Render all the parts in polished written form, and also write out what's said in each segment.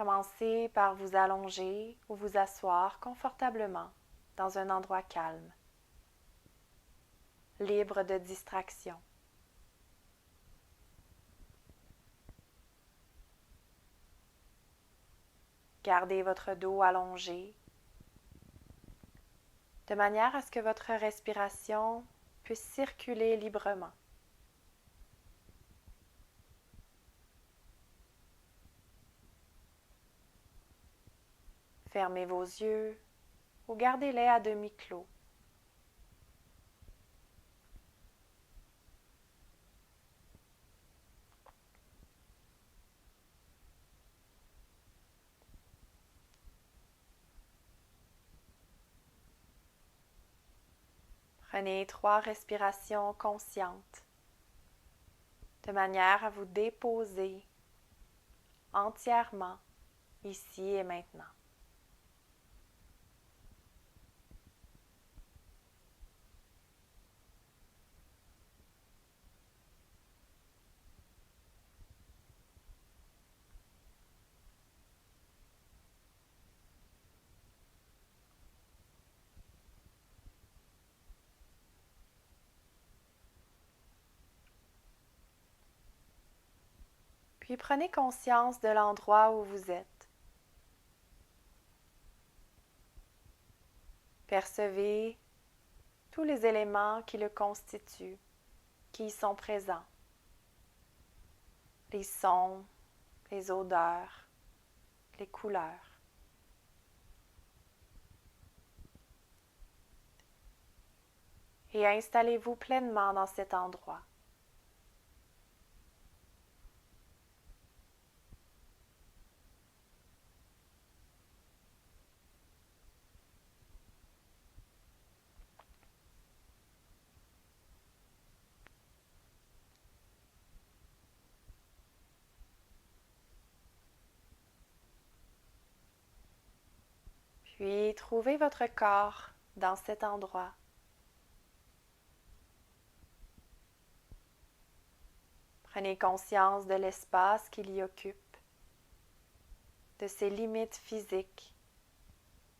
Commencez par vous allonger ou vous asseoir confortablement dans un endroit calme, libre de distraction. Gardez votre dos allongé de manière à ce que votre respiration puisse circuler librement. Fermez vos yeux ou gardez-les à demi clos. Prenez 3 respirations conscientes de manière à vous déposer entièrement ici et maintenant. Puis prenez conscience de l'endroit où vous êtes. Percevez tous les éléments qui le constituent, qui y sont présents. Les sons, les odeurs, les couleurs. Et installez-vous pleinement dans cet endroit. Puis trouvez votre corps dans cet endroit. Prenez conscience de l'espace qu'il y occupe, de ses limites physiques,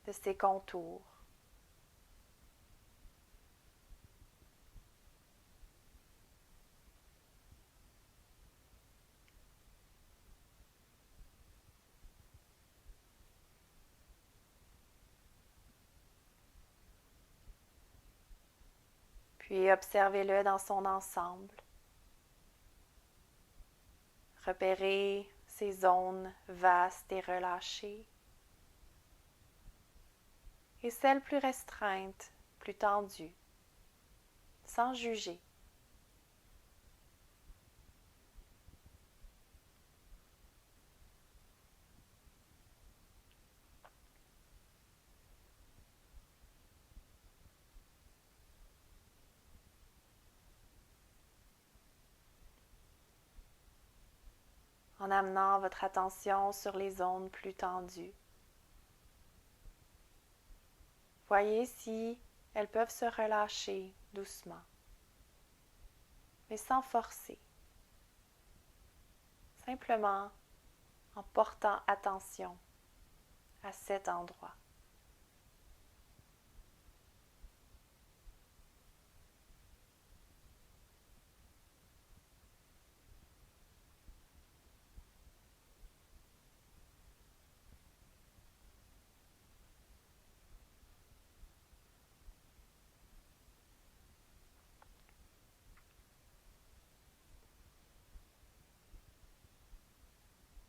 de ses contours. Puis observez-le dans son ensemble. Repérez ces zones vastes et relâchées et celles plus restreintes, plus tendues, sans juger. En amenant votre attention sur les zones plus tendues. Voyez si elles peuvent se relâcher doucement, mais sans forcer. Simplement en portant attention à cet endroit.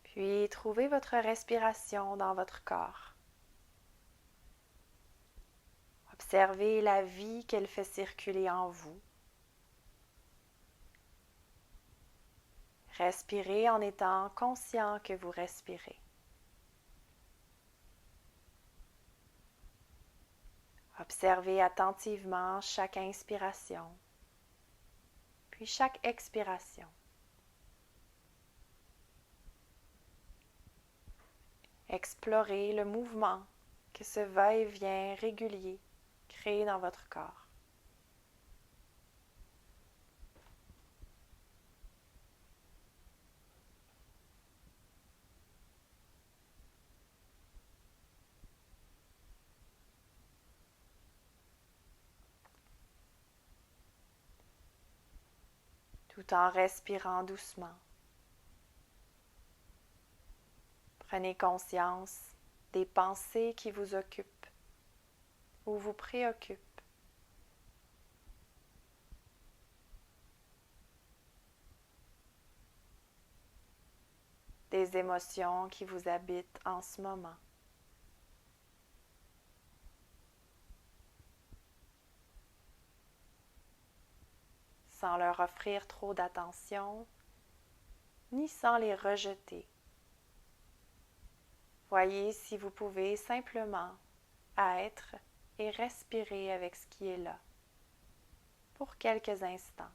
Puis trouvez votre respiration dans votre corps. Observez la vie qu'elle fait circuler en vous. Respirez en étant conscient que vous respirez. Observez attentivement chaque inspiration, puis chaque expiration. Explorez le mouvement que ce va-et-vient régulier crée dans votre corps. tout en respirant doucement. Prenez conscience des pensées qui vous occupent ou vous préoccupent. Des émotions qui vous habitent en ce moment. Sans leur offrir trop d'attention, ni sans les rejeter. Voyez si vous pouvez simplement être et respirer avec ce qui est là pour quelques instants.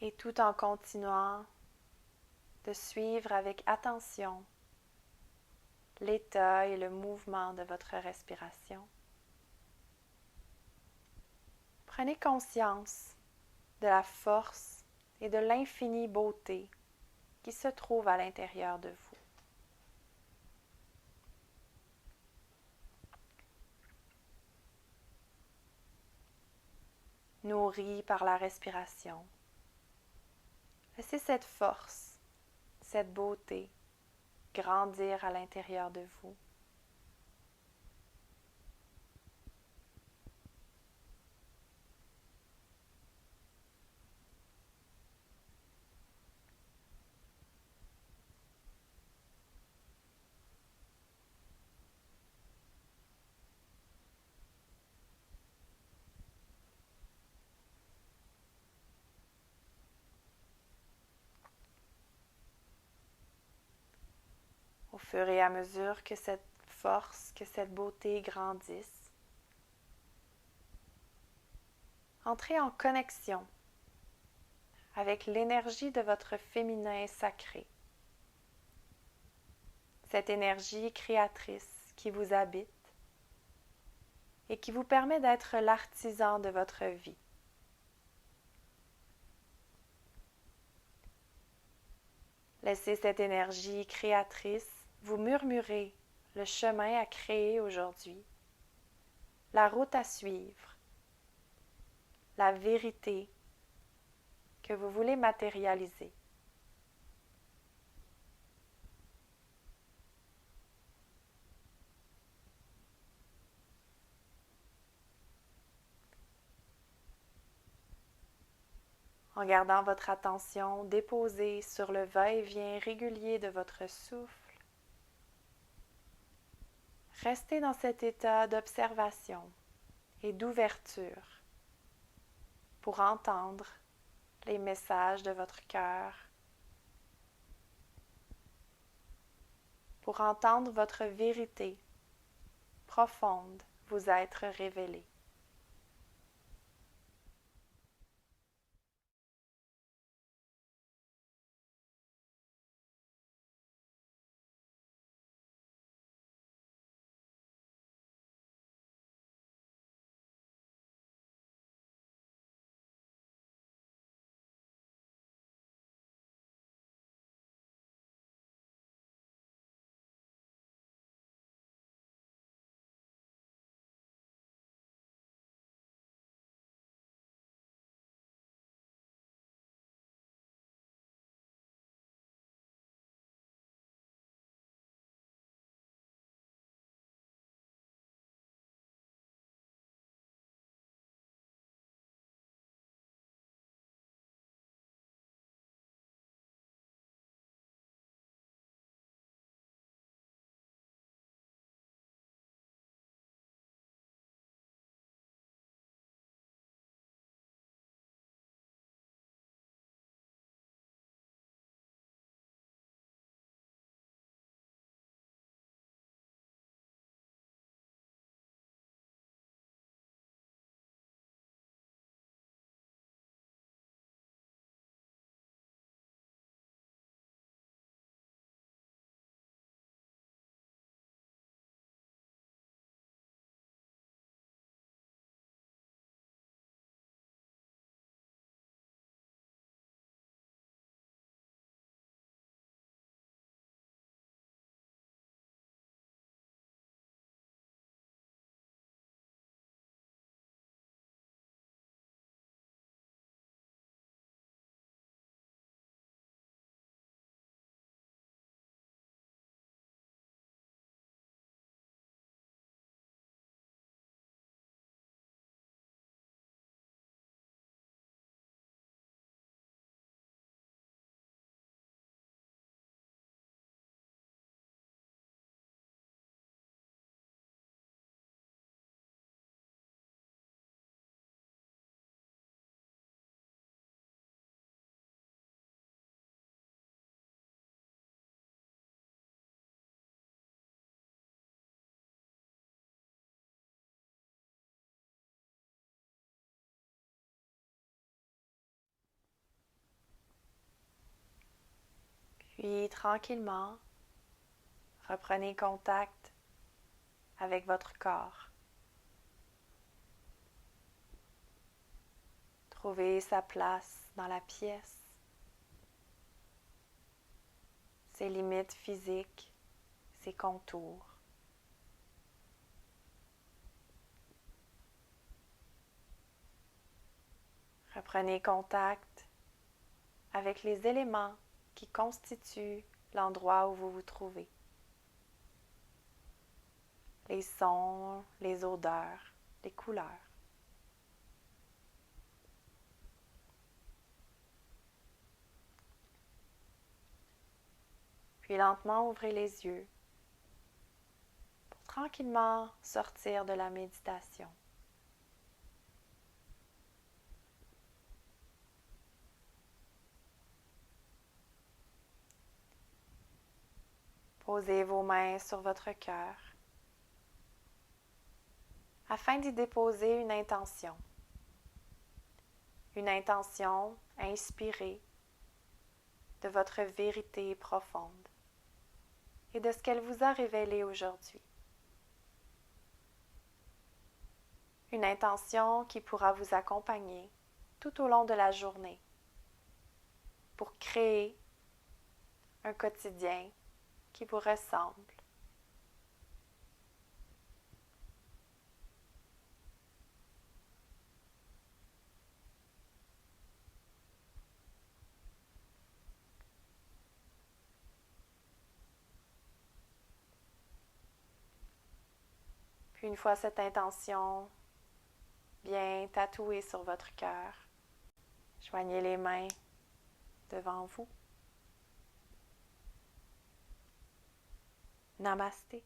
Et tout en continuant de suivre avec attention l'état et le mouvement de votre respiration, prenez conscience de la force et de l'infinie beauté qui se trouve à l'intérieur de vous. Nourri par la respiration, laissez cette force, cette beauté grandir à l'intérieur de vous. Au fur et à mesure que cette force, que cette beauté grandissent, entrez en connexion avec l'énergie de votre féminin sacré. Cette énergie créatrice qui vous habite et qui vous permet d'être l'artisan de votre vie. Laissez cette énergie créatrice vous murmurer le chemin à créer aujourd'hui, la route à suivre, la vérité que vous voulez matérialiser. En gardant votre attention déposée sur le va-et-vient régulier de votre souffle, restez dans cet état d'observation et d'ouverture pour entendre les messages de votre cœur, pour entendre votre vérité profonde vous être révélée. Puis tranquillement, reprenez contact avec votre corps. Trouvez sa place dans la pièce, ses limites physiques, ses contours. Reprenez contact avec les éléments qui constituent l'endroit où vous vous trouvez. Les sons, les odeurs, les couleurs. Puis lentement ouvrez les yeux pour tranquillement sortir de la méditation. Posez vos mains sur votre cœur afin d'y déposer une intention. Une intention inspirée de votre vérité profonde et de ce qu'elle vous a révélé aujourd'hui. Une intention qui pourra vous accompagner tout au long de la journée pour créer un quotidien qui vous ressemble. Puis une fois cette intention bien tatouée sur votre cœur, joignez les mains devant vous. Namasté.